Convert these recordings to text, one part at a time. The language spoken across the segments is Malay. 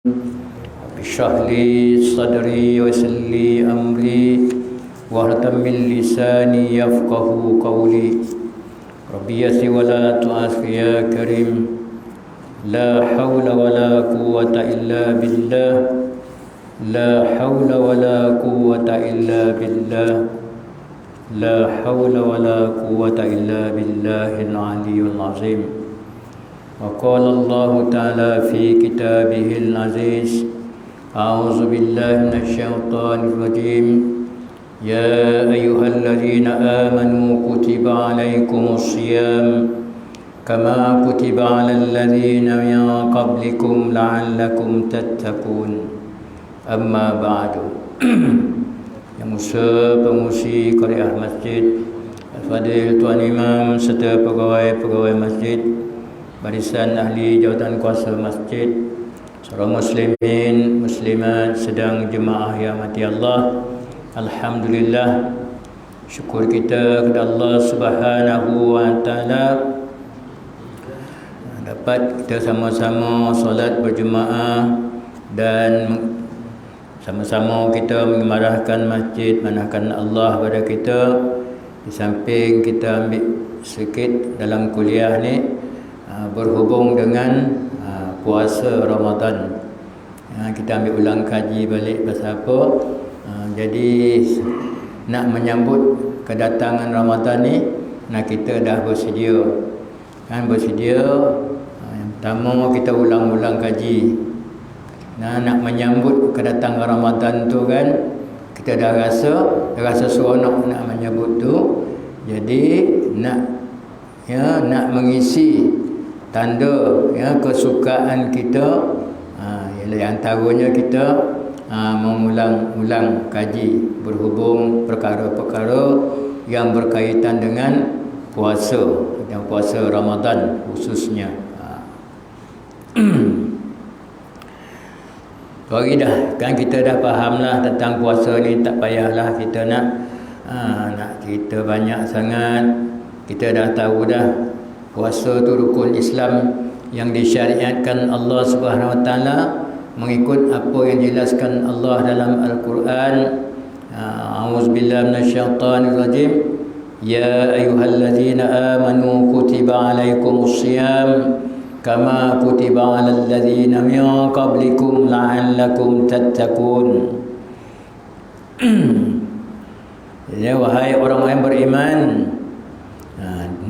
اشرح لي صدري ويسر لي أمري واهتم من لساني يفقه قولي ربي يسر ولا تعسر يا كريم لا حول ولا قوة إلا بالله لا حول ولا قوة إلا بالله لا حول ولا قوة إلا بالله العلي العظيم. وقال الله تعالى في كتابه العزيز أعوذ بالله من الشيطان الرجيم يا أيها الذين آمنوا كتب عليكم الصيام كما كتب على الذين من قبلكم لعلكم تتقون. أما بعد. Yang Musa pengurusi Qariah Masjid, Al-Fadil Tuan Imam serta pegawai-pegawai masjid, barisan ahli jawatan kuasa masjid, seorang muslimin, muslimat, sedang jemaah yang mati Allah. Alhamdulillah, syukur kita kepada Allah Subhanahu wa taala dapat kita sama-sama solat berjemaah dan sama-sama kita mengimarahkan masjid, manahkan Allah pada kita. Di samping kita ambil sedikit dalam kuliah ni berhubung dengan puasa Ramadan. Kita ambil ulang kaji balik pasal apa. Jadi nak menyambut kedatangan Ramadan ni, kita dah bersedia. Bersedia. Yang pertama kita ulang-ulang kaji. Nak menyambut kedatangan Ramadan tu kan, kita dah rasa seronok nak menyambut tu. Jadi nak mengisi tanda kesukaan kita, ialah antaranya kita mengulang-ulang kaji berhubung perkara-perkara yang berkaitan dengan puasa, dan puasa Ramadan khususnya. Hari dah kan kita dah fahamlah tentang puasa ni, tak payahlah kita nak cerita banyak sangat. Kita dah tahu dah puasa tu rukun Islam yang disyariatkan Allah Subhanahu wa taala mengikut apa yang dijelaskan Allah dalam Al-Quran. A'udzubillahi minasyaitanir rajim. Ya ayyuhallazina amanu kutiba alaikumusiyam kama kutiba alal ladzina min qablikum la'allakum tattaqun. Ya wahai orang yang beriman,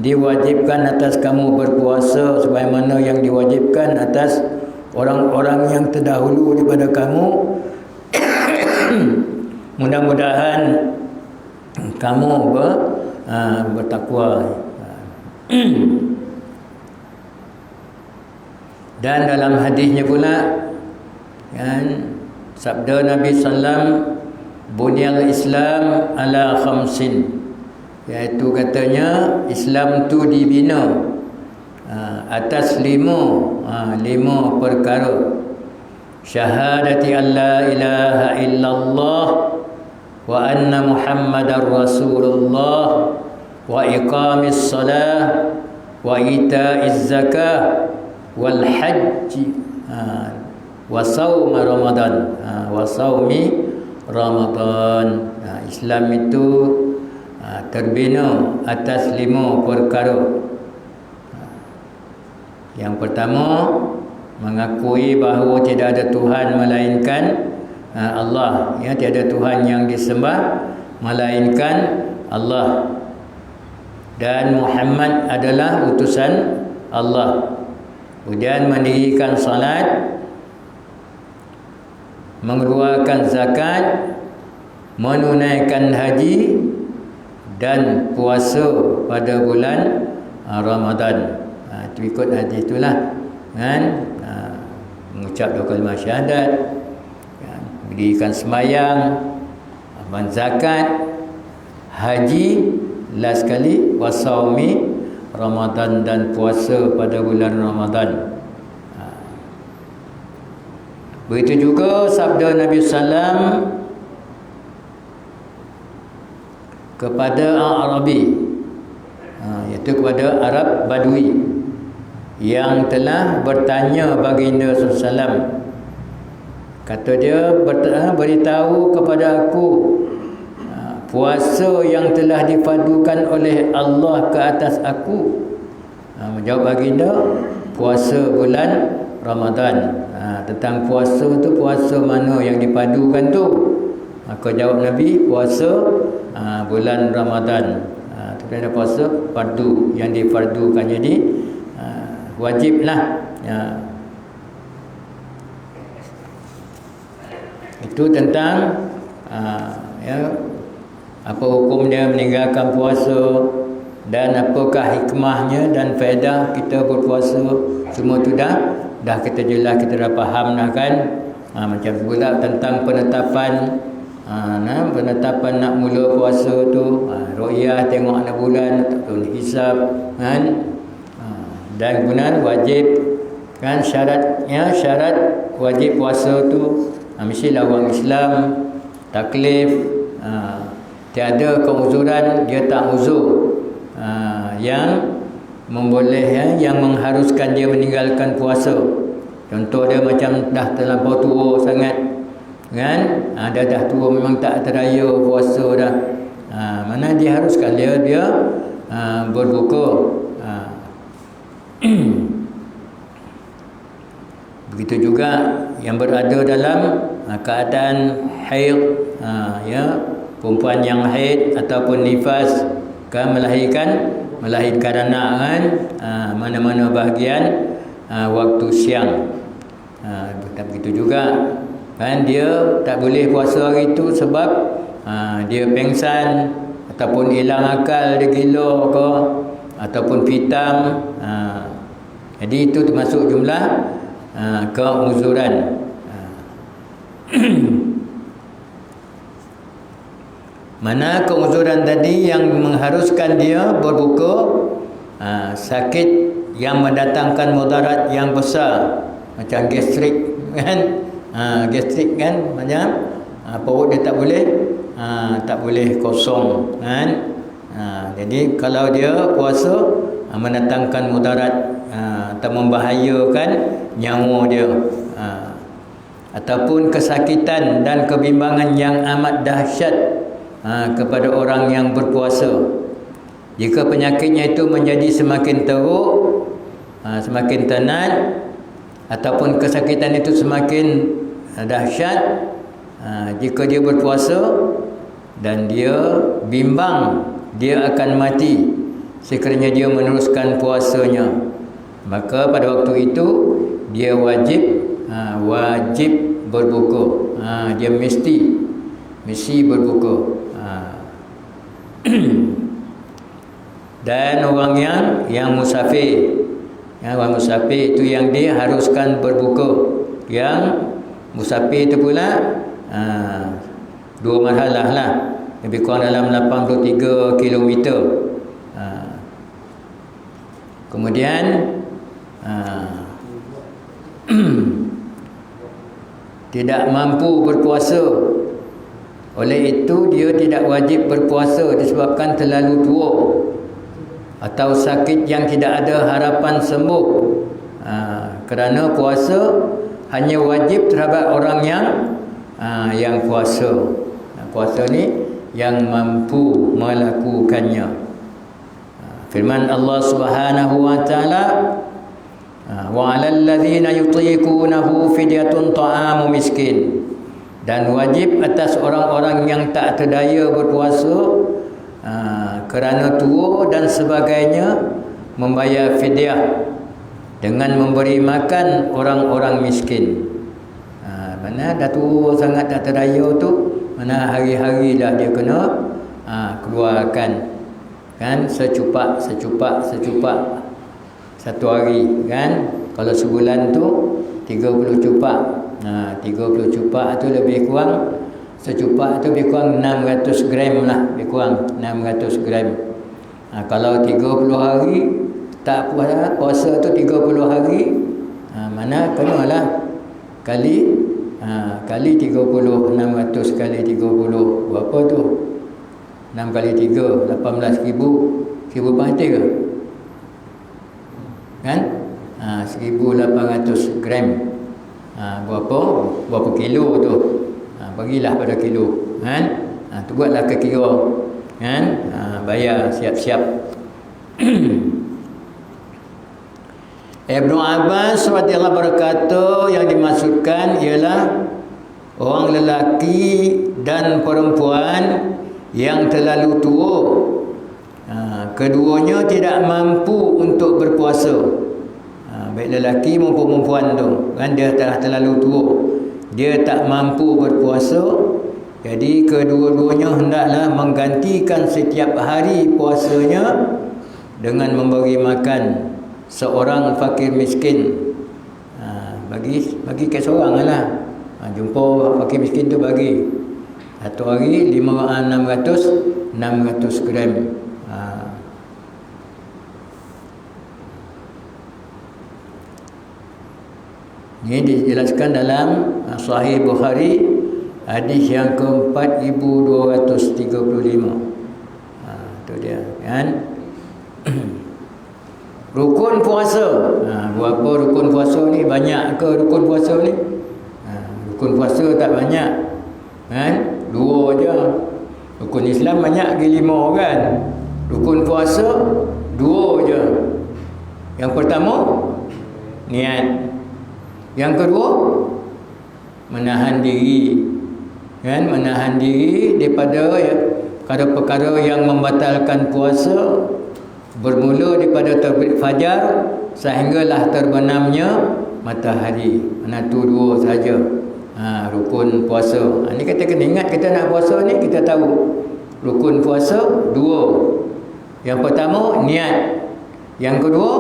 diwajibkan atas kamu berpuasa sebagaimana yang diwajibkan atas orang-orang yang terdahulu daripada kamu. Mudah-mudahan kamu bertakwa. Dan dalam hadisnya pula kan, sabda Nabi sallam, bunyal Islam ala khamsin, iaitu katanya Islam tu dibina atas lima perkara. Syahadati an la ilaha illallah wa anna muhammadar rasulullah wa iqamis salah wa ita'iz zakah wal hajj wa saum Ramadan wa saumi Ramadan. Islam itu terbina atas 5 perkara. Yang pertama, mengakui bahawa tidak ada Tuhan melainkan Allah, tiada Tuhan yang disembah melainkan Allah, dan Muhammad adalah utusan Allah. Kemudian mendirikan salat, mengeluarkan zakat, menunaikan haji dan puasa pada bulan Ramadan. Itu ikut hadis itulah kan, mengucap 2 kalimah syahadat, mendirikan sembahyang, zakat, haji, last kali wasaumi Ramadan, dan puasa pada bulan Ramadan. Begitu juga sabda Nabi sallam kepada Arabi, iaitu kepada Arab Badui yang telah bertanya baginda sallam, Kata dia, beritahu kepada aku puasa yang telah dipadukan oleh Allah ke atas aku. Menjawab baginda, puasa bulan Ramadan. Tentang puasa tu, puasa mana yang dipadukan tu? Maka jawab Nabi, puasa bulan Ramadan. Itu ada puasa fardu yang difardukan. Jadi wajiblah. Itu tentang apa hukum dia meninggalkan puasa dan apakah hikmahnya dan faedah kita berpuasa. Semua tu dah kita jelas, kita dah faham dah kan. Macam pula tentang penetapan penetapan nak mula puasa tu, ru'yah, tengok anak bulan ataupun hisab kan. Dan kemudian wajib kan, syaratnya, syarat wajib puasa tu mestilah orang Islam, taklif, tiada keuzuran, dia tak uzur yang yang mengharuskan dia meninggalkan puasa. Contoh dia macam dah terlampau tua sangat kan, dah tua, memang tak teraya puasa dah, mana diharuskan dia berbuka. Begitu juga yang berada dalam keadaan haid, perempuan yang haid ataupun nifas kan, melahirkan anak kan, mana-mana bahagian waktu siang. Begitu juga kan, dia tak boleh puasa hari itu sebab dia pengsan ataupun hilang akal, dia gila ke ataupun pitam. Jadi itu termasuk jumlah keuzuran. Mana keuzuran tadi yang mengharuskan dia berbuka, sakit yang mendatangkan mudarat yang besar macam gastrik kan, gastrik kan, macam perut dia tak boleh kosong kan. Jadi kalau dia puasa mendatangkan mudarat atau membahayakan nyawa dia, ataupun kesakitan dan kebimbangan yang amat dahsyat kepada orang yang berpuasa. Jika penyakitnya itu menjadi semakin teruk, semakin tenat, ataupun kesakitan itu semakin dahsyat jika dia berpuasa dan dia bimbang dia akan mati sekiranya dia meneruskan puasanya, maka pada waktu itu dia wajib berbuka. Dia mesti berbuka. Dan orang yang musafir, orang musafir itu yang diharuskan berbuka. Yang musafir itu pula dua marhalah lah, lebih kurang dalam 83 km. Kemudian tidak mampu berpuasa, oleh itu dia tidak wajib berpuasa disebabkan terlalu tua atau sakit yang tidak ada harapan sembuh. Kerana puasa hanya wajib terhadap orang yang puasa. Puasa ni yang mampu melakukannya. Firman Allah Subhanahu wa taala, wa 'alal ladzina yutiqunahu fidyatun ta'amu miskin. Dan wajib atas orang-orang yang tak terdaya berpuasa kerana tua dan sebagainya, membayar fidyah dengan memberi makan orang-orang miskin. Mana dah tua sangat tak terdaya tu, mana hari-hari dah dia kena keluarkan kan, secupak satu hari kan. Kalau sebulan tu 30 cupak. 30 cupak tu lebih kurang, secupak tu lebih kurang 600 gram lah, lebih kurang 600 gram. Kalau 30 hari tak puasa tu 30 hari, mana kenalah kali 30, 600 kali 30 berapa tu? 6 kali 3 18,000. 1,000 pantai ke? Kan? 1,800 gram. berapa kilo tu. Bagilah pada kilo kan. Tu buatlah ke kira kan. Bayar siap-siap. Ibnu Abbas radhiyallahu berkata yang dimaksudkan ialah orang lelaki dan perempuan yang terlalu tua. Keduanya tidak mampu untuk berpuasa. Baik lelaki maupun perempuan tu kan, dia telah terlalu tua, dia tak mampu berpuasa. Jadi kedua-duanya hendaklah menggantikan setiap hari puasanya dengan memberi makan seorang fakir miskin. Bagi ke seorang lah. Jumpa fakir miskin tu bagi satu hari 600 gram. Ini dijelaskan dalam Sahih Bukhari, hadis yang ke-4235. Itu dia kan. Rukun puasa. Berapa rukun puasa ni? Banyak ke rukun puasa ni? Rukun puasa tak banyak kan? 2 aja. Rukun Islam banyak lagi 5 kan. Rukun puasa 2 aja. Yang pertama niat. Yang kedua menahan diri kan, menahan diri daripada perkara-perkara yang membatalkan puasa, bermula daripada terbit fajar sehinggalah terbenamnya matahari. Mana tu 2 saja. Rukun puasa. Ni kita kena ingat, kita nak puasa ni kita tahu rukun puasa 2. Yang pertama niat. Yang kedua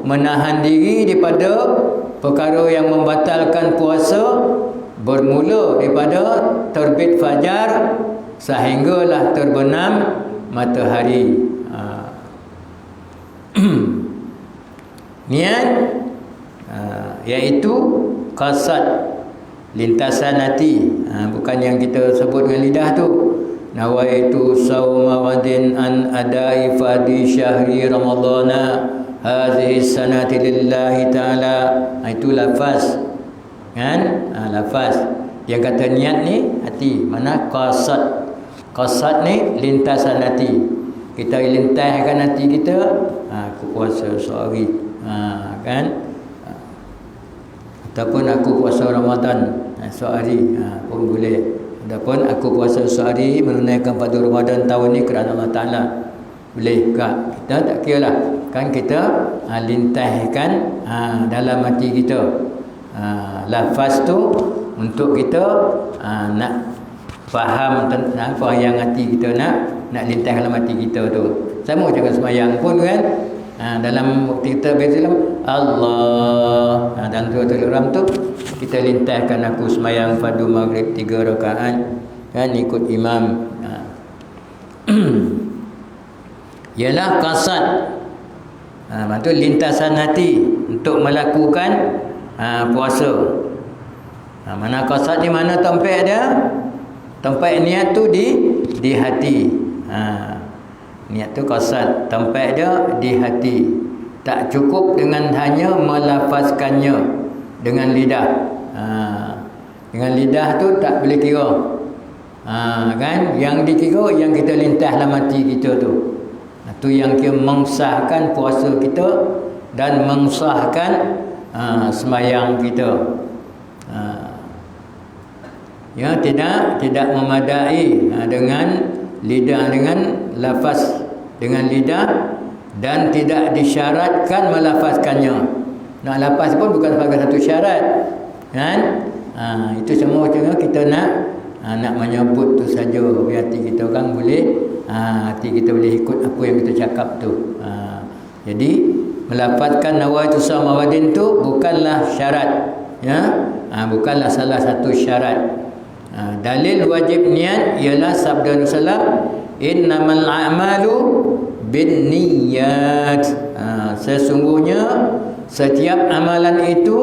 menahan diri daripada perkara yang membatalkan puasa, bermula daripada terbit fajar sehinggalah terbenam matahari. Niat iaitu qasad, lintasan hati. Bukan yang kita sebut dengan lidah tu. Nawaitu sawma wadin an adai fadi syahri ramadana hadhihi sanati lillahi ta'ala. Itu lafaz kan. Lafaz yang kata niat ni hati. Mana qasad. Qasad ni lintasan hati. Kita lintahkan hati kita, aku puasa sehari kan, ataupun aku puasa Ramadan sehari pun boleh. Adapun aku puasa sehari menunaikan pada Ramadan tahun ni kerana Allah Ta'ala, boleh ke? Kita tak kira lah kan, kita lintahkan dalam hati kita lafaz tu untuk kita nak faham tentang apa yang hati kita nak lintah dalam hati kita tu. Sama juga sembahyang pun kan, dalam waktu kita bersalam Allah, dalam surah Al-Ram tu kita lintahkan aku sembahyang fardu maghrib 3 rakaat kan, ikut imam. Ialah qasad. Maksud lintasan hati untuk melakukan puasa. Mana qasad ni, mana tempat dia? Tempat niat tu di hati. Niat tu qasad, tempat dia di hati. Tak cukup dengan hanya melafazkannya dengan lidah. Dengan lidah tu tak boleh kira. Kan, yang dikira yang kita lintah dalam hati kita tu. Tu yang kira mengsahkan puasa kita dan mengsahkan sembahyang kita. Ya, tidak memadai dengan lidah, dengan lafaz dengan lidah, dan tidak disyaratkan melafazkannya. Nak lafaz pun bukan sebagai satu syarat kan. Itu semua macam kita nak menyebut tu saja, biar hati kita kan boleh, hati kita boleh ikut apa yang kita cakap tu. Jadi melafazkan nawaitu shauma wadin tu bukanlah syarat ya, bukanlah salah satu syarat. Dalil wajib niat ialah sabda Rasulullah, innamal a'malu binniyat. Sesungguhnya setiap amalan itu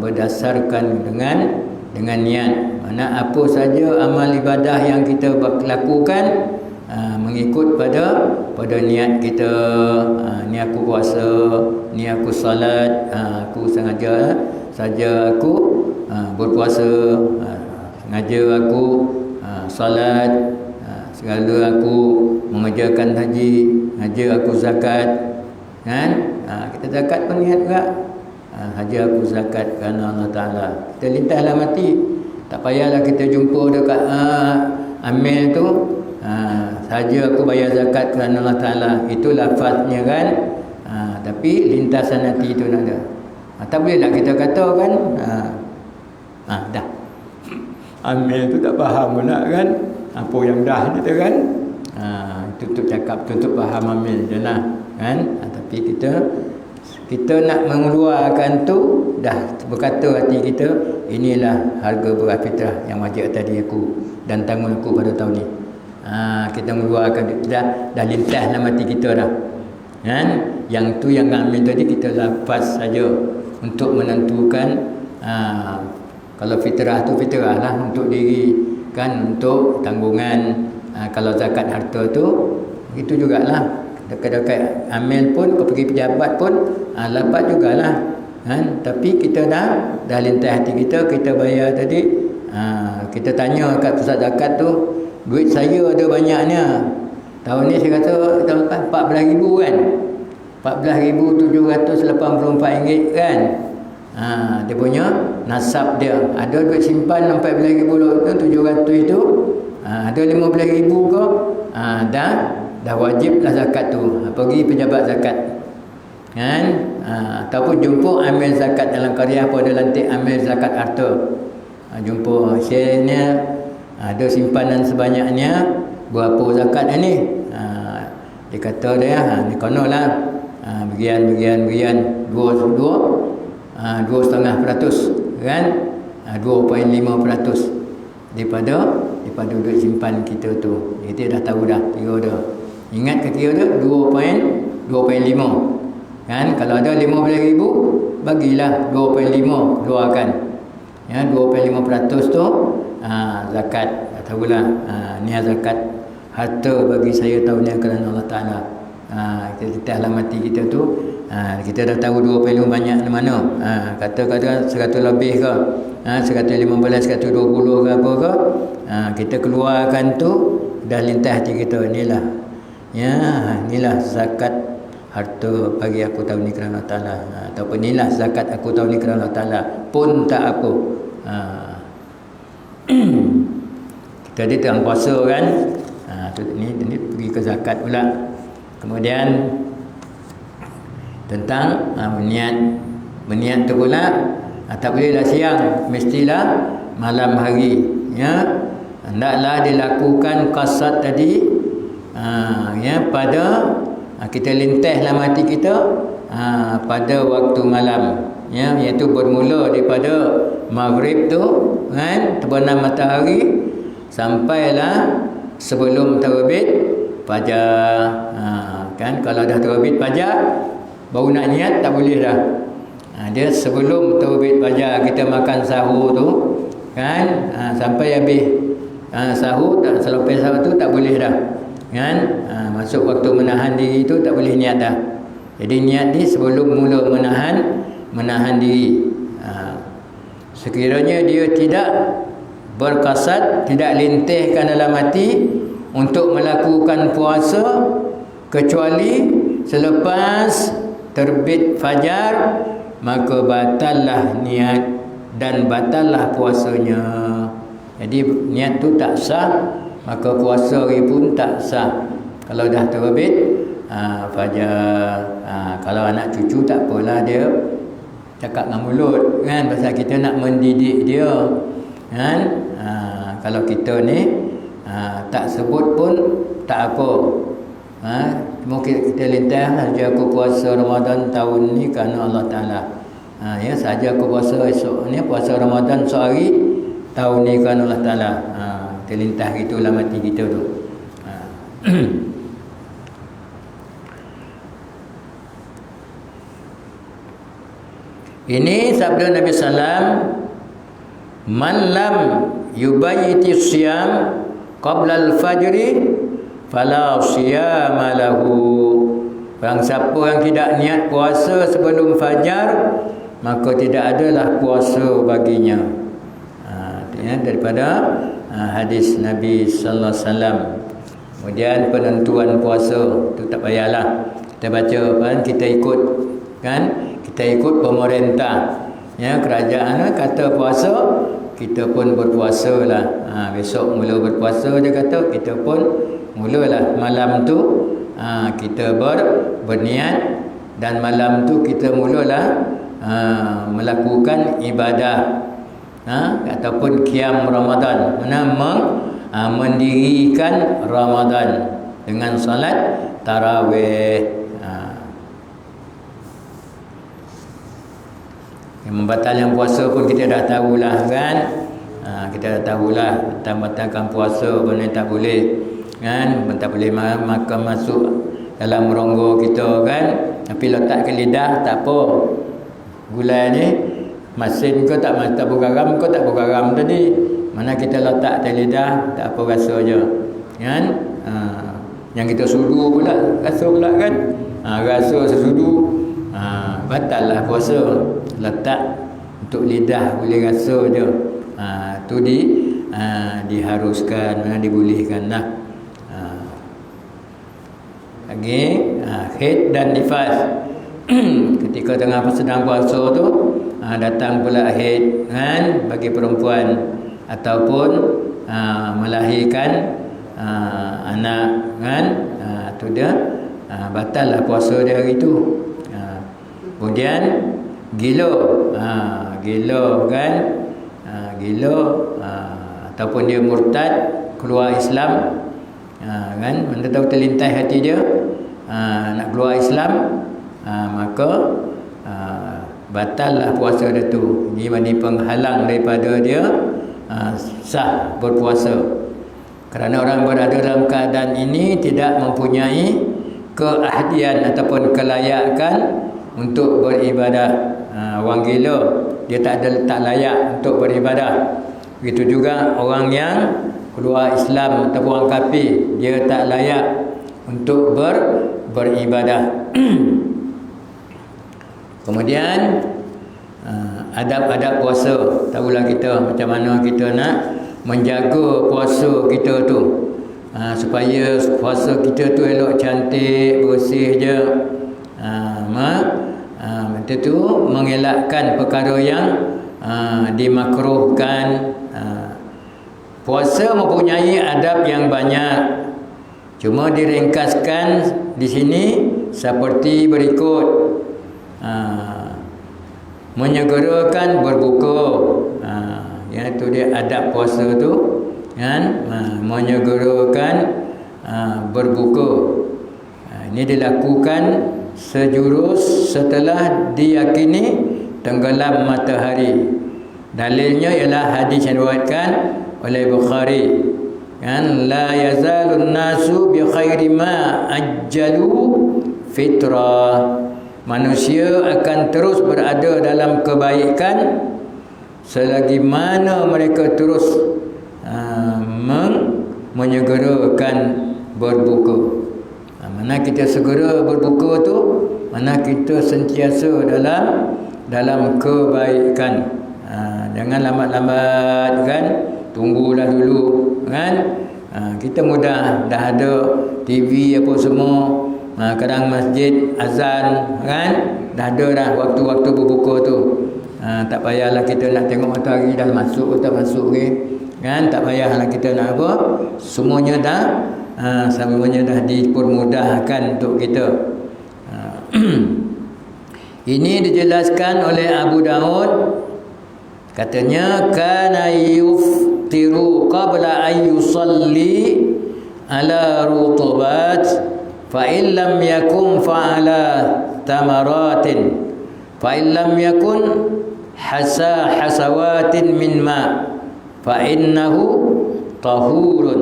berdasarkan dengan niat. Mana apa saja amal ibadah yang kita lakukan mengikut pada niat kita. Ni aku puasa, ni aku salat, aku sengaja saja aku berpuasa, sengaja aku solat, segala aku mengerjakan haji, haji aku zakat, kan? Kita zakat pun niat juga. Haji aku zakat kerana Allah Ta'ala. Kita lintahlah mati. Tak payahlah kita jumpa dekat amil tu, saja aku bayar zakat kerana Allah Ta'ala. Itu lafaznya kan. Tapi lintasan hati itu nak ada. Tak bolehlah kita kata kan, dah. Amil tu tak faham pula kan. Apa yang dah kita kan. Tutup cakap, tutup faham amil je lah kan. Tapi kita nak mengeluarkan tu, dah berkata hati kita, inilah harga beras fitrah yang wajib tadi aku dan tanggung aku pada tahun ni. Kita mengeluarkan, dah lintas dalam hati kita dah kan. Yang tu yang ambil tadi kita lafaz saja untuk menentukan. Kalau fitrah tu fitrah lah untuk diri kan, untuk tanggungan. Kalau zakat harta tu itu jugalah. Dekat-dekat amil pun, kau pergi pejabat pun lapat jugalah kan. Tapi kita dah lintas hati kita, kita bayar tadi. Kita tanya kat pusat zakat tu, duit saya ada banyaknya. Tahun ni saya kata tahun lepas 14,000 kan, 14,784 ringgit kan. Dia punya nasab dia, ada duit simpan 14,700 itu, ada 15,000 ke, dah wajib lah zakat tu. Pergi pejabat zakat kan, ataupun jumpa amil zakat dalam karya apa, ada lantik amil zakat harta. Jumpa share-nya, ada simpanan sebanyaknya, berapa zakat ni? Dia kata dia, ni konolah bagian 2.5% kan, 2.5% daripada duit simpan kita tu. Kita dah tahu dah kira dah. Ingat ke kira dia 2.5 kan. Kalau ada 15,000, bagilah 2.5 keluarkan ya. 2.5% tu zakat. Tahulah ni zakat harta bagi saya tahun ni kerana Allah Ta'ala. Kita dalam hati kita tu, kita dah tahu 2.5 banyak mana. Kata-kata 100 lebih ke, 115, 120 ke apa ke, kita keluarkan tu, dah lintas hati kita. Inilah zakat harta bagi aku tahun ni kerana Allah Ta'ala. Ataupun inilah zakat aku tahun ni kerana Allah Ta'ala. Pun tak apa. Kita di tengah puasa kan. Ni pergi ke zakat pula. Kemudian tentang berniat tu pula, tak bolehlah siang, mestilah malam hari ya. Hendaklah dilakukan qasad tadi pada kita lintas dalam hati kita pada waktu malam ya, iaitu bermula daripada maghrib tu kan, terbenam matahari sampailah sebelum terbit fajar kan. Kalau dah terbit fajar baru nak niat tak boleh dah. Dia sebelum terbit fajar kita makan sahur tu kan, sampai habis sahur, selepas sahur tu tak boleh dah kan. Masuk waktu menahan diri tu tak boleh niat dah. Jadi niat ni sebelum mula menahan diri. Sekiranya dia tidak berkasad, tidak lintihkan dalam hati untuk melakukan puasa kecuali selepas terbit fajar, maka batallah niat dan batallah puasanya. Jadi niat tu tak sah, maka puasa hari pun tak sah. Kalau dah terbit fajar, kalau anak cucu tak apalah, dia cakap dengan mulut kan, pasal kita nak mendidik dia kan. Kalau kita ni tak sebut pun tak apa. Mungkin kita lintas saja aku puasa Ramadan tahun ni kerana Allah Ta'ala. Ya, saja aku puasa esok ni, puasa Ramadan sehari tahun ni kerana Allah Ta'ala. Kita lintas gitulah mati kita tu. Ini sabda Nabi sallam, man lam yubayyiti siyam qabla al-fajri fala siyama lahu. Barang siapa yang tidak niat puasa sebelum fajar, maka tidak adalah puasa baginya. ya, daripada hadis Nabi sallallahu alaihi wasallam. Kemudian penentuan puasa tu tak payahlah kita baca kan, kita ikut kan, kita ikut pemerintah ya, kerajaan kata puasa kita pun berpuasa lah. Besok mula berpuasa dia kata, kita pun mulalah malam tu kita berniat, dan malam tu kita mulalah melakukan ibadah ataupun qiyam Ramadan, mendirikan Ramadan dengan salat tarawih. Yang membatalkan puasa pun kita dah tahulah kan. Kita dah tahulah batalkan puasa benda tak boleh kan, tak boleh makan masuk dalam rongga kita kan. Tapi letak ke lidah tak apa. Gulai ni masin ke tak bergaram ke tak bergaram tadi, mana kita letak ke lidah tak apa rasa je kan. Yang kita sudu pula rasa pula kan. Rasa sesudu batal lah puasa. Letak untuk lidah boleh rasa je, tu diharuskan, dibolehkan lah. Lagi haid dan nifas. Ketika tengah sedang puasa tu datang pula haid kan bagi perempuan, ataupun melahirkan anak kan, tu dia batal lah puasa dia hari tu. Kemudian gila kan, gila ataupun dia murtad, keluar Islam kan, mana tahu terlintas hati dia nak keluar Islam, maka batal lah puasa dia tu. Ini penghalang daripada dia sah berpuasa. Kerana orang berada dalam keadaan ini tidak mempunyai keahlian ataupun kelayakan untuk beribadah. Orang gila dia tak layak untuk beribadah. Begitu juga orang yang keluar Islam ataupun orang kafir, dia tak layak untuk beribadah. Kemudian adab-adab puasa. Tahulah kita macam mana kita nak menjaga puasa kita tu, supaya puasa kita tu elok cantik, bersih je. Itu tu mengelakkan perkara yang dimakruhkan. Puasa mempunyai adab yang banyak, cuma diringkaskan di sini seperti berikut. Menyegerakan berbuka, iaitu dia adab puasa tu kan, menyegerakan berbuka. Ini dilakukan sejurus setelah diyakini tenggelam matahari. Dalilnya ialah hadis yang diriwayatkan oleh Bukhari kan, la yazalun nasu bi khairi ma ajjalu fitrah. Manusia akan terus berada dalam kebaikan selagi mana mereka terus menyegerakan berbuka. Mana kita segera berbuka tu, mana kita sentiasa dalam kebaikan. Jangan lambat-lambat kan, tunggulah dulu kan. Kita mudah dah ada TV apa semua, kadang masjid azan kan, dah ada dah waktu-waktu berbuka tu. Tak payahlah kita nak tengok matahari dah masuk atau tak masuk kan, tak payahlah kita nak apa, semuanya dah dipermudahkan untuk kita. Ini dijelaskan oleh Abu Daud, katanya kana yuftiru qabla an yusalli ala rutubat fa in lam yakun fa'ala tamaratin fa in lam yakun hasawatin min ma fa innahu tahurun.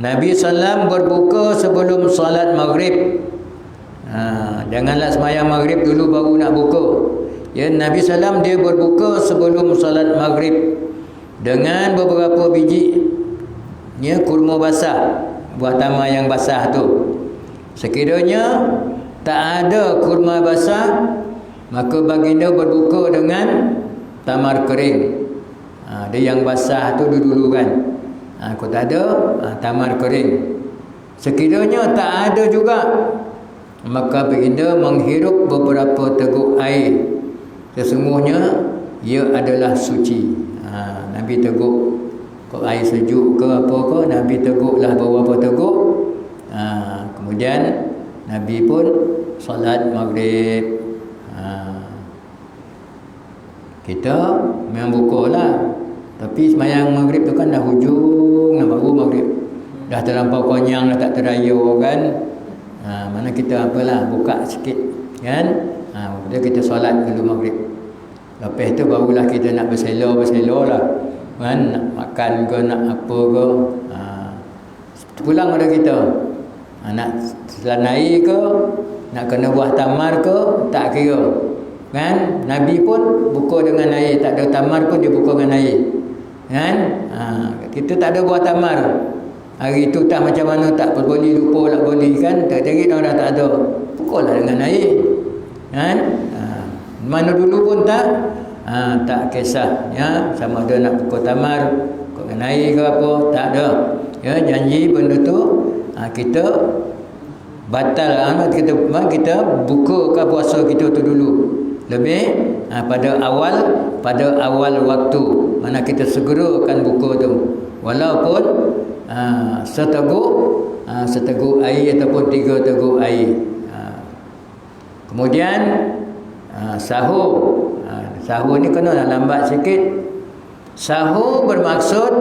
Nabi SAW berbuka sebelum salat maghrib. Janganlah sembahyang maghrib dulu baru nak buka. Ya, Nabi SAW dia berbuka sebelum salat maghrib dengan beberapa biji kurma basah, buah tamar yang basah tu. Sekiranya tak ada kurma basah, maka baginda berbuka dengan tamar kering. Dia yang basah tu dulu kan. Kalau tak ada, tamar kering. Sekiranya tak ada juga, maka baginda menghirup beberapa teguk air. Sesungguhnya ia adalah suci. Nabi teguk, kalau air sejuk ke apa ke, Nabi teguklah beberapa teguk. Kemudian Nabi pun solat maghrib. Kita memang bukalah, tapi sembahyang maghrib tu kan dah hujung, dah baru maghrib, dah terlampau konyang, dah tak terayu kan. Mana kita apalah, buka sikit kan. Kemudian kita solat dulu maghrib. Lepas tu barulah kita nak berselor lah kan, nak makan ke, nak apa ke. Pulang pada kita, nak selanai ke, nak kena buah tamar ke, tak kira kan. Nabi pun buka dengan air, tak ada tamar pun dia buka dengan air kan. Kita tak ada buah tamar hari tu, tak macam mana, tak boleh, lupa nak boleh kan, tak cari dah tak ada, bukalah dengan air kan. Mana dulu pun tak kisah ya, sama ada nak buka tamar buka dengan air ke apa, tak ada ya. Janji benda tu kita batal, kita buka puasa kita tu dulu lebih pada awal waktu, mana kita segera akan buka tu, walaupun seteguk air ataupun 3 teguk air. Kemudian sahur. Sahur ni kena lambat sikit. Sahur bermaksud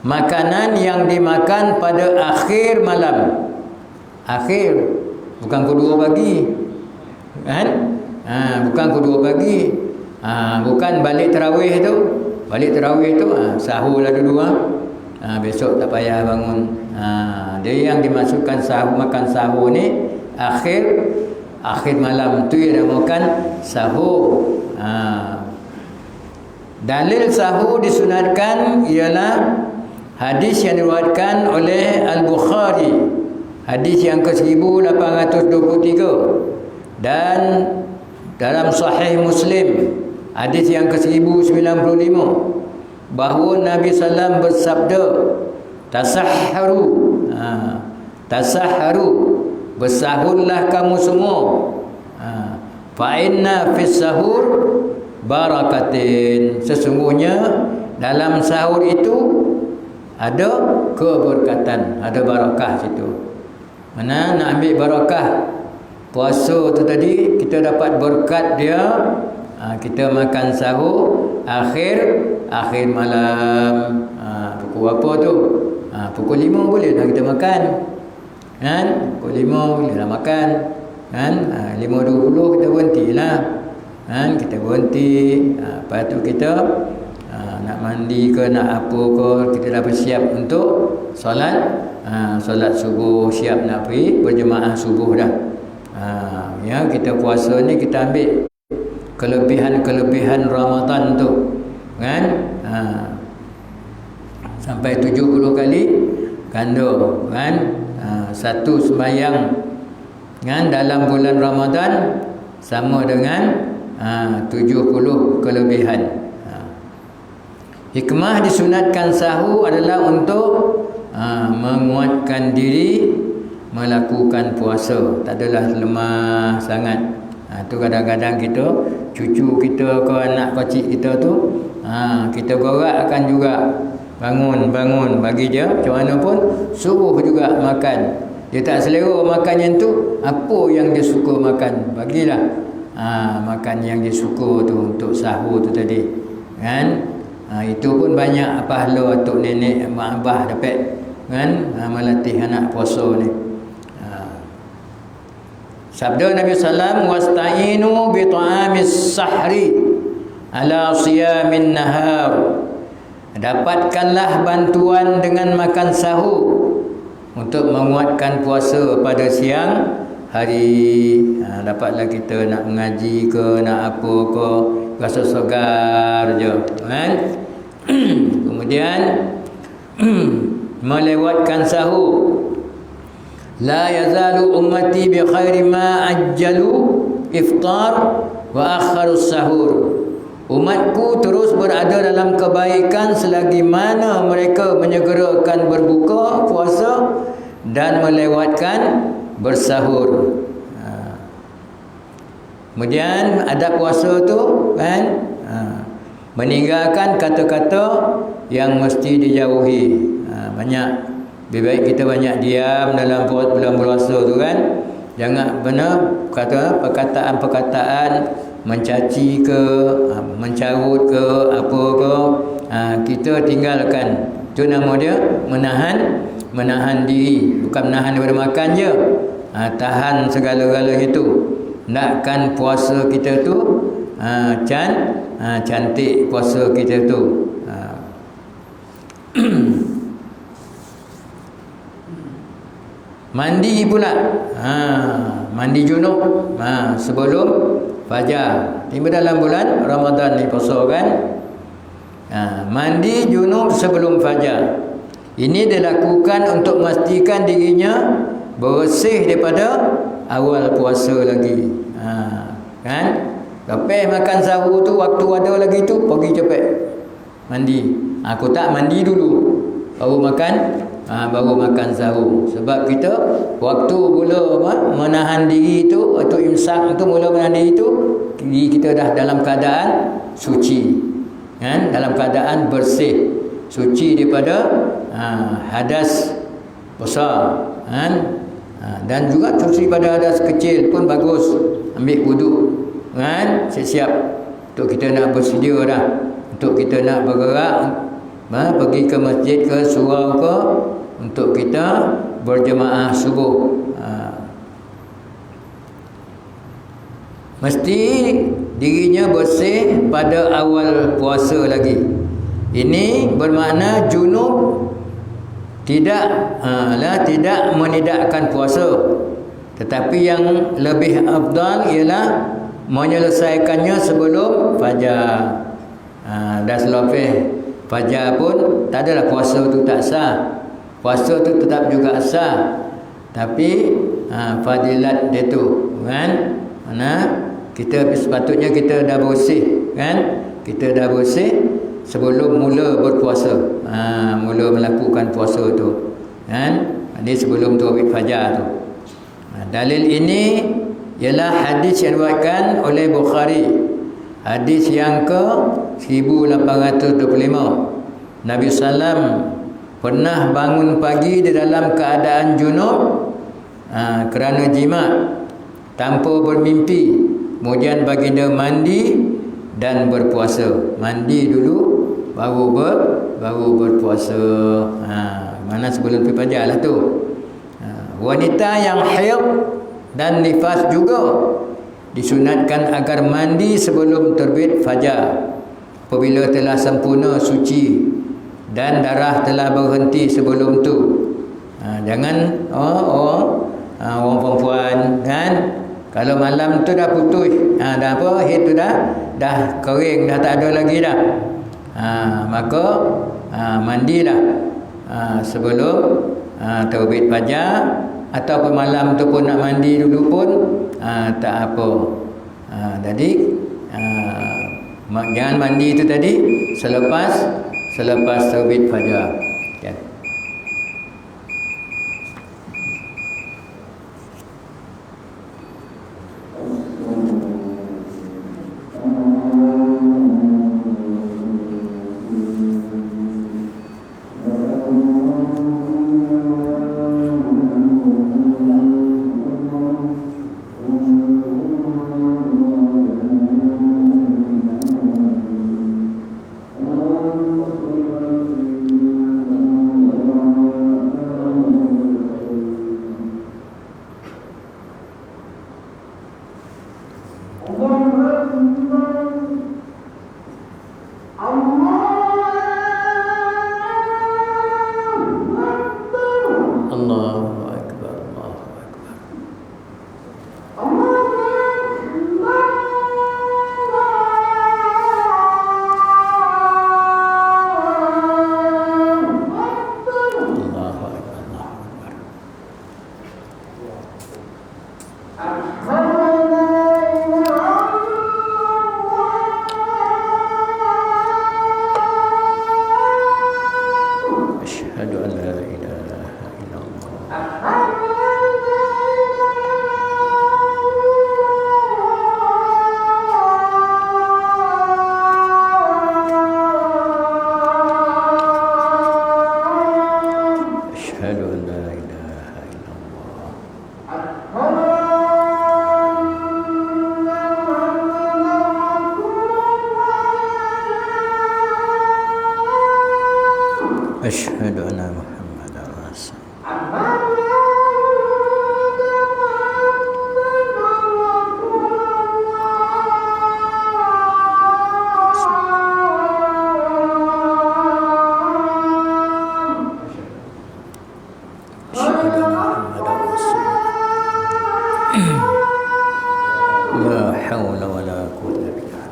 makanan yang dimakan pada akhir malam. Akhir, bukan pukul 2 pagi kan. Bukan pukul 2 pagi. Bukan balik tarawih tu. Balik tarawih tu sahur lah dulu besok tak payah bangun. Dia yang dimasukkan sahur, makan sahur ni akhir malam tu yang dinamakan sahur. Dalil sahur disunatkan ialah hadis yang diriwayatkan oleh Al-Bukhari, hadis yang ke-1823, dan dalam Sahih Muslim hadis yang ke-1095, bahawa Nabi SAW bersabda, tasahharu, bersahurlah kamu semua, fa inna fis sahur barakatin, sesungguhnya dalam sahur itu ada keberkatan, ada barakah situ. Mana nak ambil barakah puasa tu tadi, kita dapat berkat dia. Kita makan sahur akhir malam. Pukul apa tu? Pukul 5 boleh dah kita makan kan. Pukul 5 boleh dah makan kan. 5.20 kita berhentilah kan. Kita berhenti. Lepas tu kita nak mandi ke, nak apa ke, kita dah bersiap untuk solat subuh, siap nak pergi berjemaah subuh dah. Ya, kita puasa ni kita ambil kelebihan Ramadan tu kan. Sampai 70 kali ganda kan. Satu sembahyang kan dalam bulan Ramadan sama dengan 70 kelebihan. Hikmah disunatkan sahur adalah untuk menguatkan diri melakukan puasa. Tak adalah lemah sangat. Tu kadang-kadang kita, cucu kita ke anak kecil kita tu, kita gorakkan juga, bangun bagi dia macam mana pun, suruh juga makan. Dia tak selera makan yang tu, apa yang dia suka makan, bagilah makan yang dia suka tu untuk sahur tu tadi kan. Itu pun banyak pahala untuk nenek mak abah dapat kan, melatih anak puasa ni. Sabda Nabi sallam, wasta'inu bi ta'amis sahri ala siyamin nahar. Dapatkanlah bantuan dengan makan sahur untuk menguatkan puasa pada siang hari. Dapatlah kita nak mengaji ke, nak apa ke, rasa segar je kan. Kemudian melewatkan sahur. La yazalu ummati bi khairi ma ajjalu iftar wa akharu sahur. Umatku terus berada dalam kebaikan selagi mana mereka menyegerakan berbuka puasa dan melewatkan bersahur. Kemudian adab puasa tu kan, meninggalkan kata-kata yang mesti dijauhi. Banyak, lebih baik kita banyak diam dalam bulan puasa tu kan. Jangan benar kata perkataan-perkataan mencaci ke, mencarut ke, apa ke, kita tinggalkan. Itu nama dia menahan diri, bukan menahan daripada makan je. Tahan segala-galanya tu. Nakkan puasa kita tu cantik puasa kita tu. Mandi pula, mandi junub sebelum fajar. Tiba dalam bulan Ramadan ni puasa kan. Mandi junub sebelum fajar. Ini dilakukan untuk memastikan dirinya bersih daripada awal puasa lagi. Kan? Lepas makan sahur tu, waktu ada lagi tu, pergi cepat mandi. Aku tak mandi dulu baru makan sahur. Sebab kita waktu mula menahan diri tu, waktu imsak tu mula menahan diri tu, kita dah dalam keadaan suci, kan? Dalam keadaan bersih, suci daripada hadas besar, kan? Dan juga suci pada hadas kecil pun bagus. Ambil wuduk, kan? Siap-siap untuk kita nak bersedia dah, untuk kita nak bergerak, pergi ke masjid ke surau ke, untuk kita berjemaah subuh. Mesti dirinya bersih pada awal puasa lagi. Ini bermakna junub tidak menidakkan puasa, tetapi yang lebih afdal ialah menyelesaikannya sebelum fajar. Dah selepas fajar pun tak adalah puasa tu tak sah. Puasa tu tetap juga sah, tapi fadilat dia tu, kan? Mana kita sepatutnya kita dah bersih, kan? Kita dah bersih sebelum mula berpuasa, mula melakukan puasa tu, kan? Ini sebelum terbit fajar tu. Dalil ini ialah hadis yang diriwayatkan oleh Bukhari, hadis yang ke 1825. Nabi sallam pernah bangun pagi di dalam keadaan junub kerana jima' tanpa bermimpi. Kemudian baginda mandi dan berpuasa. Mandi dulu baru berpuasa. Mana sebelum fajar lah tu. Wanita yang haid dan nifas juga disunatkan agar mandi sebelum terbit fajar apabila telah sempurna suci dan darah telah berhenti sebelum tu. Jangan orang perempuan, kan, kalau malam tu dah putus, dah apa, haid tu dah kering, dah tak ada lagi dah, maka mandilah sebelum terbit fajar, ataupun malam tu pun nak mandi dulu pun tak apa. Jadi jangan mandi tu tadi selepas terbit fajar, ya. Asyhadu anna Muhammadar Rasul. La haula wala quwwata illa billah.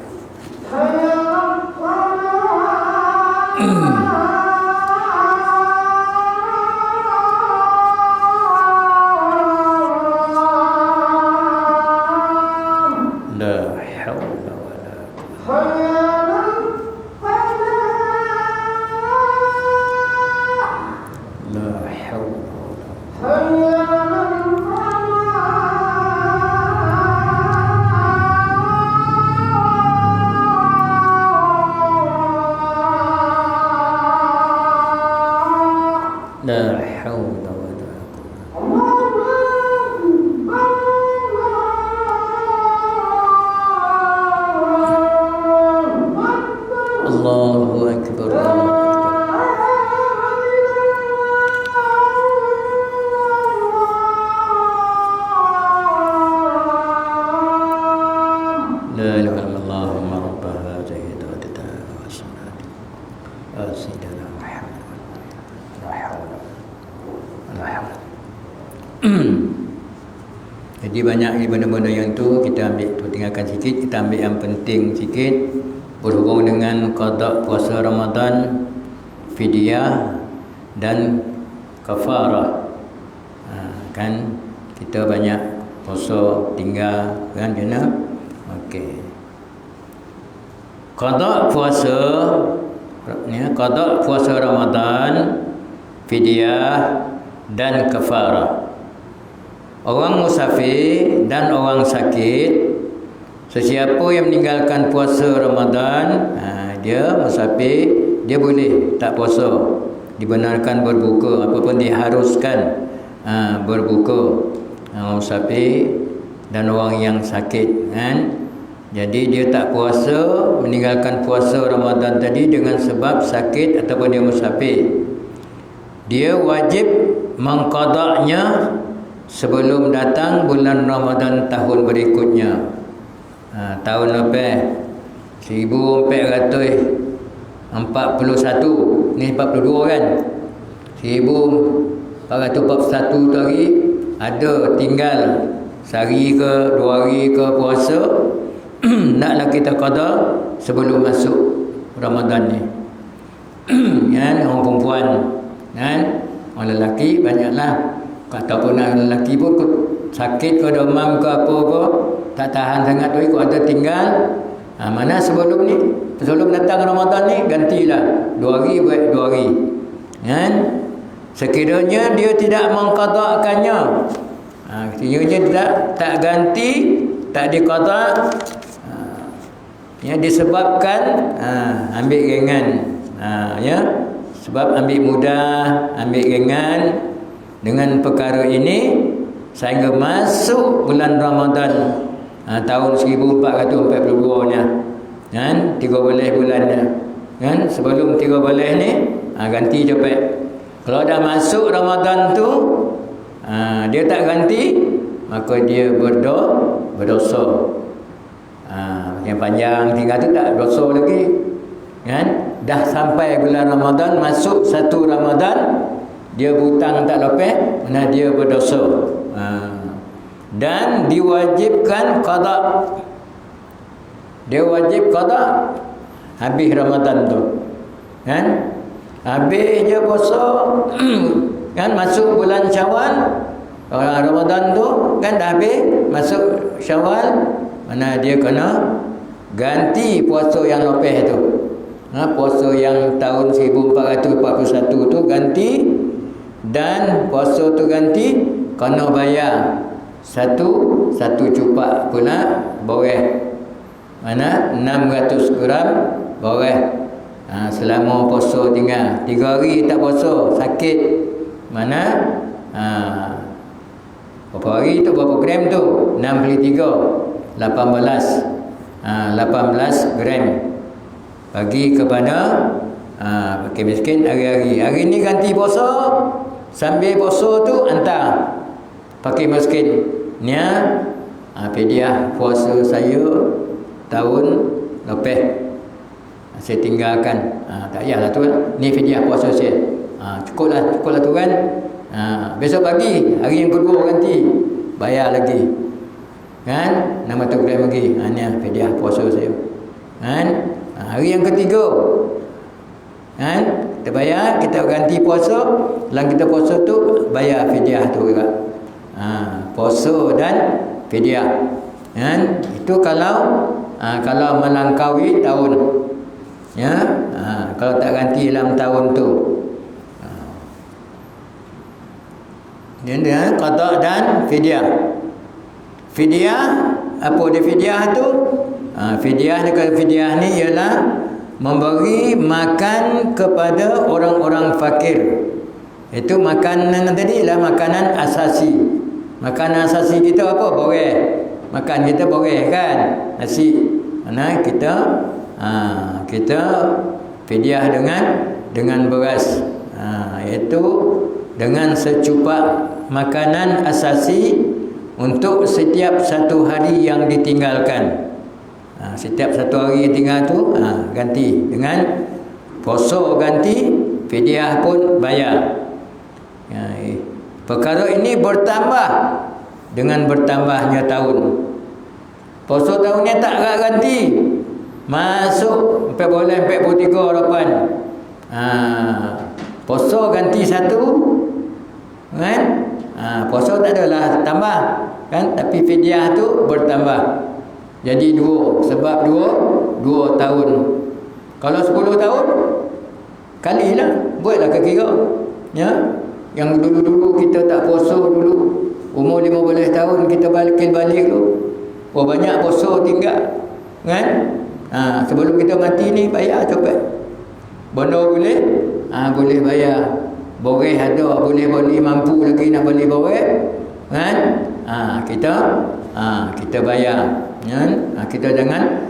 La haula wala la haula la haula wala Allahu akbar. La ilaha illallah Allahumma rabb hadhihi ad-da'wati wa salati sayyidina Muhammad. La haula wala haula. Jadi banyak benda-benda yang tu kita ambil tu, tinggalkan sikit, kita ambil yang penting sikit berhubung dengan qada puasa Ramadan, fidyah dan kafarah. Kan kita banyak puasa tinggal kan kena. Okey. Qada puasa ni, qada puasa Ramadan, fidyah dan kafarah. Orang musafir dan orang sakit, sesiapa yang meninggalkan puasa Ramadan, dia musafir, dia boleh tak puasa, dibenarkan berbuka, apapun diharuskan berbuka. Orang musafir dan orang yang sakit kan. Jadi dia tak puasa, meninggalkan puasa Ramadan tadi dengan sebab sakit ataupun dia musafir. Dia wajib mengqadanya sebelum datang bulan Ramadan tahun berikutnya. Tahun lepas 1441, ni 42 kan, 1441 tu hari ada tinggal sehari ke 2 hari ke puasa. Naklah kita qada sebelum masuk Ramadan ni. Kan orang perempuan kan, orang lelaki banyaklah, ataupun orang lelaki pun sakit ke demam ke apa ke, tak tahan sangat tu, ikut ada tinggal. Mana sebelum ni, sebelum datang Ramadan ni, gantilah 2 hari buat 2 hari kan. Sekiranya dia tidak mengqada'kannya, sekiranya tak ganti, tak diqada', yang disebabkan ambil ringan, ya, sebab ambil mudah, ambil ringan dengan perkara ini sehingga masuk bulan Ramadan tahun 1442 nya kan, 13 bulannya kan. Sebelum 13 ni ganti cepat. Kalau dah masuk Ramadan tu dia tak ganti, maka dia berdosa. Yang panjang tinggal tu tak dosa lagi kan. Dah sampai bulan Ramadan, masuk 1 Ramadan, dia hutang tak lepas, mana dia berdosa. Dan diwajibkan qada. Dia wajib qada habis Ramadan tu kan. Habis je puasa kan, masuk bulan Syawal, Ramadan tu kan dah habis, masuk Syawal, mana dia kena ganti puasa yang lepas tu. Puasa yang tahun 1441 tu ganti, dan puasa tu ganti kena bayar satu cupak pula bawah, mana 600 gram bawah. Selama puasa tinggal 3 hari tak puasa, sakit, mana berapa hari tu, berapa gram tu, 63, 18 gram bagi kepada Fakir miskin hari-hari. Hari ni ganti puasa, sambil puasa tu hantar fakir miskin. Nia fidyah puasa saya tahun lepas saya tinggalkan. Tak payahlah tu kan. Ni fidyah puasa saya. Cukuplah tu kan. Besok pagi hari yang kedua ganti bayar lagi. Kan? Nama tu kemudian lagi. Ni fidyah puasa saya. Kan? Hari yang ketiga. Kan? Kita bayar, kita ganti puasa. Dalam kita puasa tu bayar fidyah tu juga. Puasa dan fidyah. Kan? Itu kalau melangkaui tahun. Ya, kalau tak ganti dalam tahun tu. Dia qada dan fidyah. Fidyah, apa dia fidyah tu? Fidyah ni ialah memberi makan kepada orang-orang fakir. Itu makanan tadi lah, makanan asasi. Makanan asasi kita apa? Boreh. Makan kita boreh kan? Nasi. Mana kita fidyah dengan beras. Iaitu dengan secupak makanan asasi untuk setiap satu hari yang ditinggalkan. Setiap satu hari yang tinggal tu ganti dengan puasa, ganti fidyah pun bayar. Perkara ini bertambah dengan bertambahnya tahun. Puasa tahunnya tak ganti, masuk 43 harapan. Puasa ganti satu kan? Puasa tak adalah tambah kan, tapi fidyah tu bertambah. Jadi dua, sebab dua tahun. Kalau 10 tahun kalilah, buatlah kira. Ya, yang dulu-dulu kita tak puasa dulu, umur 15 tahun kita balik tu. Banyak puasa tinggal. Kan? Sebelum kita mati ni bayar cepat. Benda boleh boleh bayar. Boreh ada, boleh mampu lagi nak beli boreh. Kan? Kita bayar. Kan? Kita jangan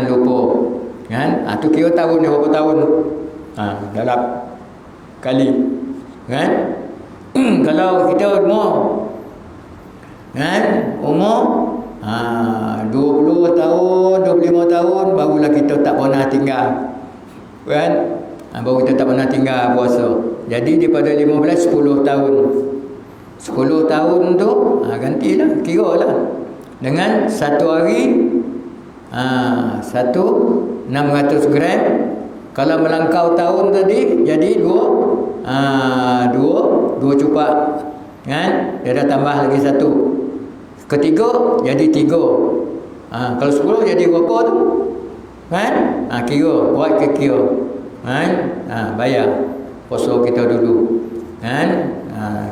lupa. Kan? Tu kira tahun ni berapa tahun? Dalam kali. Kan? Kalau kita umur 20 tahun, 25 tahun barulah kita tak pernah tinggal. Kan? Baru kita tak pernah tinggal puasa. Jadi daripada 15, 10 tahun. 10 tahun tu gantilah, kiralah. Dengan satu hari 600 gram. Kalau melangkau tahun tadi jadi dua cupak. Kan? Dia dah tambah lagi satu. Ketiga jadi 3. Kalau 10 jadi berapa tu? Kan? Kira, buat kira. Kan? Bayar puasa kita dulu. Kan?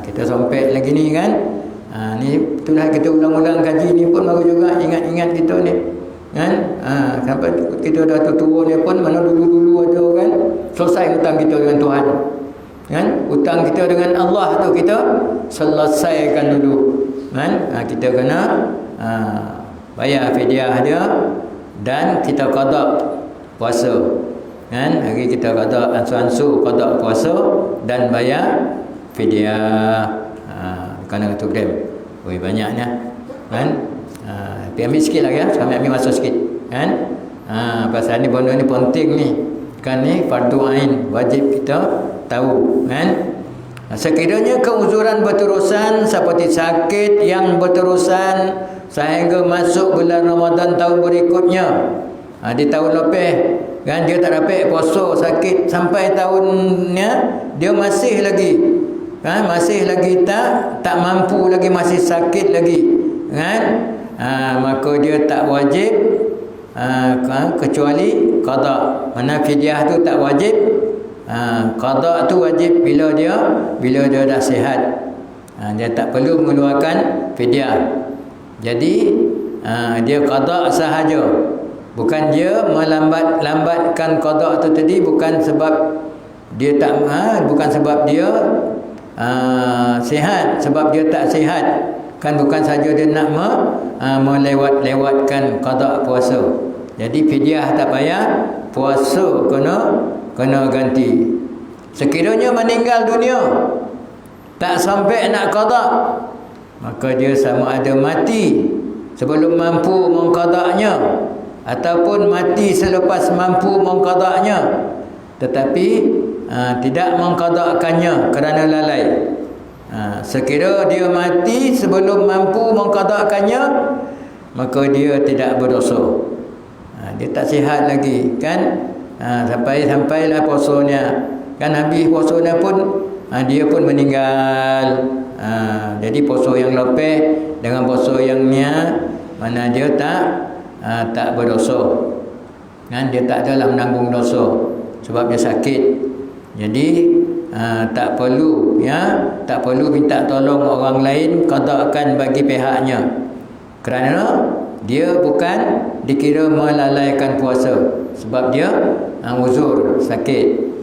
Kita sompet lagi ni kan. Ni itulah kita ulang-ulang kaji ni pun baru juga ingat-ingat kita ni. Kan? Sampai kita dah tua ni pun mana dulu-dulu ada kan, selesai hutang kita dengan Tuhan. Kan? Hutang kita dengan Allah tu kita selesaikan dulu. Kan? Kita kena bayar fidyah dia dan kita qada puasa. Kan? Hari kita qada ansu-ansu qada puasa dan bayar fidyah. Kerana tu gram. Banyaknya. Kan? Tapi ambil sikit lah ya. Kami ambil masa sikit. Kan? Pasal ni benda ni penting ni. Kan ni fardu ain, wajib kita tahu. Kan? Sekiranya keuzuran berterusan seperti sakit yang berterusan sehingga masuk bulan Ramadan tahun berikutnya. Di tahun lepas kan dia tak dapat puasa, sakit sampai tahunnya dia masih lagi masih lagi tak mampu lagi, masih sakit lagi kan, maka dia tak wajib kecuali qada. Mana fidyah tu tak wajib, qada tu wajib bila dia dah sihat. Dia tak perlu mengeluarkan fidyah. Jadi dia qada sahaja. Bukan dia melambatkan qada tu tadi, bukan sebab dia tak bukan sebab dia sihat, sebab dia tak sihat. Kan bukan saja dia nak melewatkan qada puasa. Jadi fidyah tak payah, puasa kena ganti. Sekiranya meninggal dunia tak sampai nak qada, maka dia sama ada mati sebelum mampu mengqadanya ataupun mati selepas mampu mengqadanya tetapi tidak mengqadakannya kerana lalai. Sekira dia mati sebelum mampu mengqadakannya, maka dia tidak berdosa. Dia tak sihat lagi kan, sampailah puasanya kan, habis puasanya pun dia pun meninggal. Jadi puasa yang lepas dengan puasa yang mana dia tak berdosa kan, dia tak adalah menanggung dosa sebab dia sakit. Jadi tak perlu minta tolong orang lain qadakan bagi pihaknya, kerana dia bukan dikira melalaikan puasa sebab dia uzur sakit.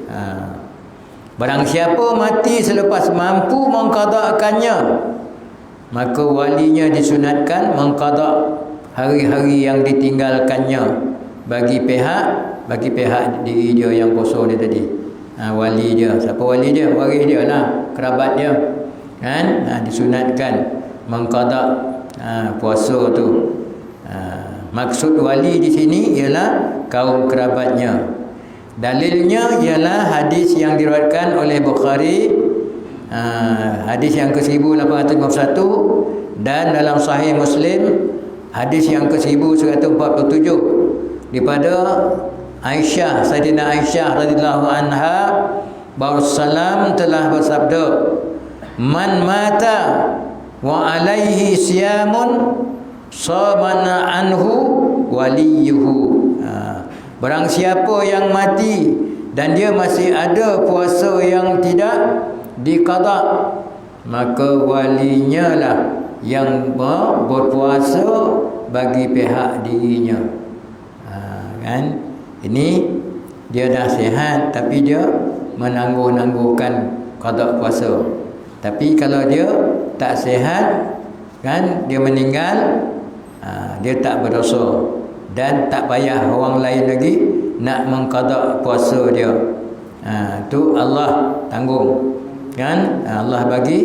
Barang siapa mati selepas mampu mengqadakannya, maka walinya disunatkan mengqada hari-hari yang ditinggalkannya bagi pihak diri dia yang puasa ni tadi. Wali dia, siapa wali dia? Waris dia lah, kerabat dia kan, disunatkan mengqada puasa tu. Maksud wali di sini ialah kaum kerabatnya. Dalilnya ialah hadis yang diriwayatkan oleh Bukhari, hadis yang ke-1851, dan dalam Sahih Muslim hadis yang ke-1147 daripada Aisyah, Sayyidina Aisyah radhiyallahu anha, bahawa Rasulullah telah bersabda, "Man mata wa alaihi siyamun samana anhu waliyuhu." Barang siapa yang mati dan dia masih ada puasa yang tidak diqada, maka walinya lah yang berpuasa bagi pihak dirinya. Kan? Ini dia dah sihat tapi dia menangguh-nangguhkan qada puasa. Tapi kalau dia tak sihat kan, dia meninggal, dia tak berdosa dan tak payah orang lain lagi nak mengqada puasa dia. Tu Allah tanggung kan, Allah bagi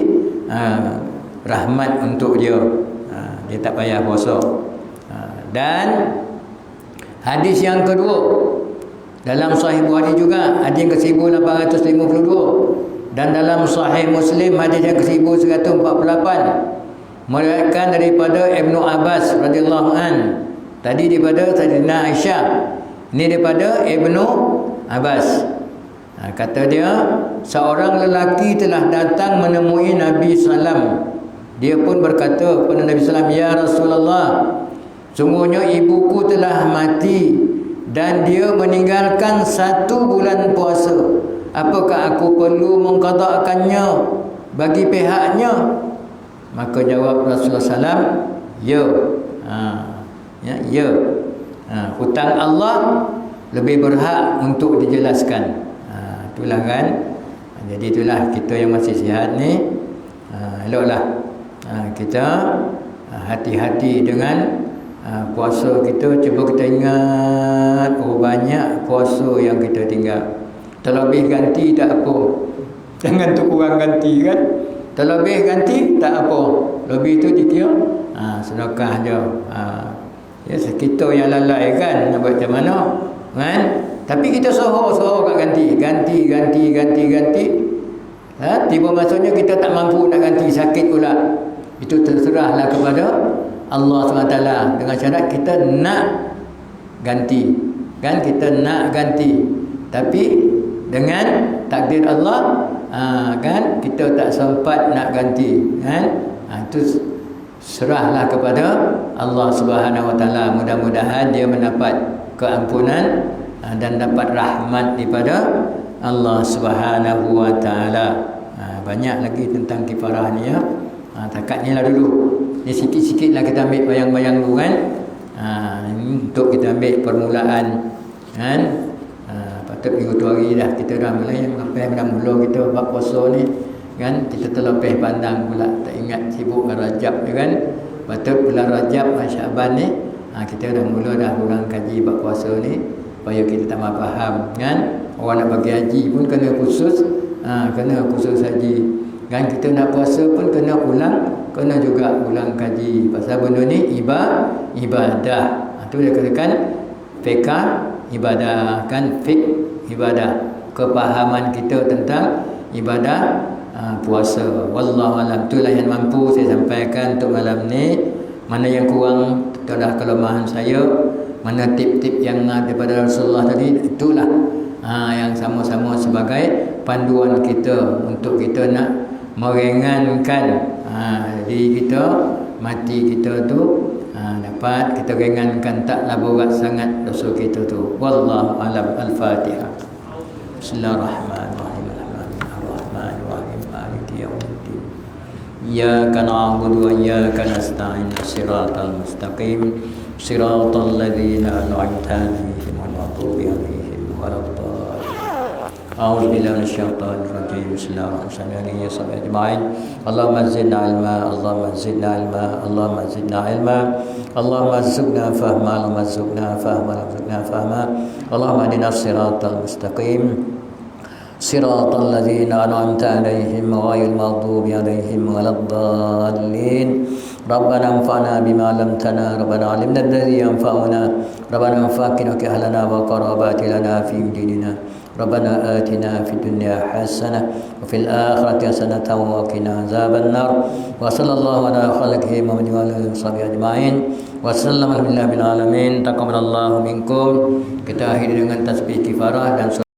rahmat untuk dia. Dia tak payah puasa. Dan hadis yang kedua dalam Sahih Bukhari juga, hadis yang ke-1852, dan dalam Sahih Muslim hadis yang ke-1148, meriwayatkan daripada Ibnu Abbas radhiyallahu an. Tadi daripada Sayyidina Aisyah, ini daripada Ibnu Abbas. Kata dia, seorang lelaki telah datang menemui Nabi sallam. Dia pun berkata kepada Nabi sallam, "Ya Rasulullah, sungguhnya ibuku telah mati dan dia meninggalkan 1 bulan puasa. Apakah aku perlu mengqadakannya bagi pihaknya?" Maka jawab Rasulullah sallam, "Ya." Ya. Hutang Allah lebih berhak untuk dijelaskan. Itulah kan. Jadi itulah kita yang masih sihat ni, eloklah kita hati-hati dengan puasa kita. Cuba kita ingat banyak puasa yang kita tinggal. Terlebih ganti tak apa, jangan tu kurang ganti kan. Terlebih ganti tak apa, lebih tu dikira sedekah je. Ya, kita yang lalai kan, nak buat macam mana kan. Tapi kita soho kat ganti. Tiba masanya kita tak mampu nak ganti, sakit pula. Itu terserahlah kepada Allah SWT. Dengan syarat kita nak ganti kan, kita nak ganti, tapi dengan takdir Allah kan, kita tak sempat nak ganti kan. Itu serahlah kepada Allah Subhanahu Wa Taala. Mudah-mudahan dia mendapat keampunan dan dapat rahmat daripada Allah Subhanahu Wa Taala. Banyak lagi tentang kifarah ni ya. Takat ni lah dulu. Ni sikit-sikitlah kita ambil bayang-bayang dulu kan. Untuk kita ambil permulaan kan. Patut minggu tu hari dah kita dah mulai mula kita bab puasa ni kan. Kita terlepih pandang pula, tak ingat sibuk dengan Rajab ni kan. Patut bulan Rajab, Syaban ni kita dah mula dah orang kaji bab puasa ni. supaya kita tambah faham kan. Orang nak bagi haji pun kena khusus, kena khusus haji kan. Kita nak puasa pun kena juga ulang kaji pasal benda ni ibadah. Tu dia katakan fiqh ibadah kan, fiqh ibadah, kepahaman kita tentang ibadah puasa. Wallahu alam. Itulah yang mampu saya sampaikan untuk malam ni. Mana yang kurang, itulah kelemahan saya. Mana tip-tip yang daripada Rasulullah tadi, itulah yang sama-sama sebagai panduan kita untuk kita nak meringankan diri kita, mati kita tu dapat kita ringankan, taklah berat sangat dosa kita tu. Wallahu alam. Al-Fatihah. Bismillahirrahmanirrahim. Ar-Rahmanirrahim. Maliki yaumiddin. Iyyaka na'budu wa iyyaka nasta'in. Shiratal mustaqim. Shiratal ladzina an'amta 'alaihim ghairil maghdubi 'alaihim waladdallin. أعوذ بالله من الشيطان الرجيم. بسم الله الرحمن الرحيم. يا صاحبي أجمعين. اللهم زدنا علما، اللهم زدنا علما، اللهم زدنا علما، اللهم ارزقنا فهما، اللهم ارزقنا فهما، ارزقنا فهما. اللهم اهدنا الصراط المستقيم صراط الذين أنعمت عليهم غير المغضوب عليهم ولا الضالين. ربنا انفعنا بما علمتنا، ربنا علمنا الذي ينفعنا، ربنا انفعنا أهلنا وقراباتنا في ديننا. ربنا آتنا في الدنيا حسنة وفي الآخرة حسنة وقنا عذاب النار. وصلى الله على خلقه محمد وعلى آله وصحبه أجمعين وسلم الحمد لله بالعالمين. Taqabbalallahu minkum. Kita akhiri dengan tasbih kifarah dan